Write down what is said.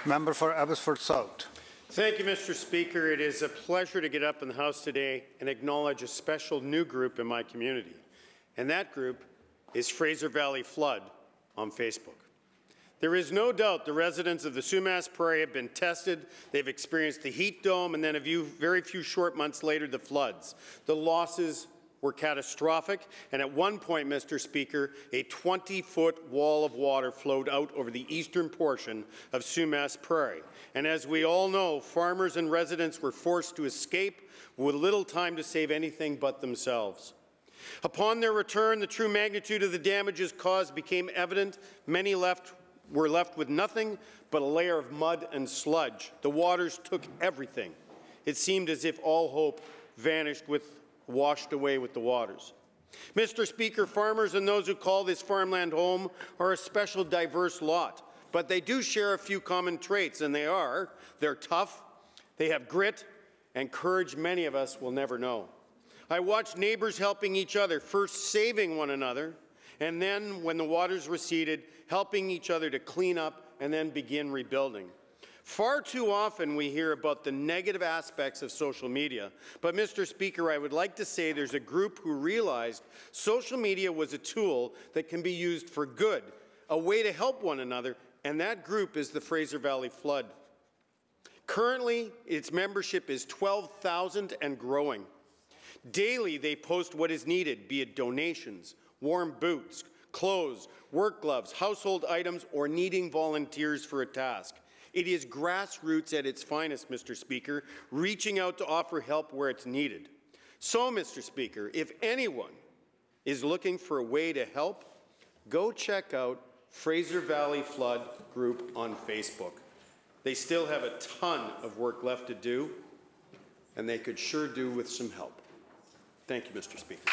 Member for Abbotsford South. Thank you, Mr. Speaker. It is a pleasure to get up in the House today and acknowledge a special new group in my community, and that group is Fraser Valley Flood on Facebook. There is no doubt the residents of the Sumas Prairie have been tested. They've experienced the heat dome and then very few short months later the floods. The losses were catastrophic, and at one point, Mr. Speaker, a 20-foot wall of water flowed out over the eastern portion of Sumas Prairie. And as we all know, farmers and residents were forced to escape with little time to save anything but themselves. Upon their return, the true magnitude of the damages caused became evident. Many were left with nothing but a layer of mud and sludge. The waters took everything. It seemed as if all hope washed away with the waters. Mr. Speaker, farmers and those who call this farmland home are a special diverse lot, but they do share a few common traits, and they're tough, they have grit and courage many of us will never know. I watched neighbors helping each other, first saving one another, and then, when the waters receded, helping each other to clean up and then begin rebuilding. Far too often we hear about the negative aspects of social media, but Mr. Speaker, I would like to say there's a group who realized social media was a tool that can be used for good, a way to help one another, and that group is the Fraser Valley Flood. Currently, its membership is 12,000 and growing. Daily, they post what is needed, be it donations, warm boots, clothes, work gloves, household items, or needing volunteers for a task. It is grassroots at its finest, Mr. Speaker, reaching out to offer help where it's needed. So, Mr. Speaker, if anyone is looking for a way to help, go check out Fraser Valley Flood Group on Facebook. They still have a ton of work left to do, and they could sure do with some help. Thank you, Mr. Speaker.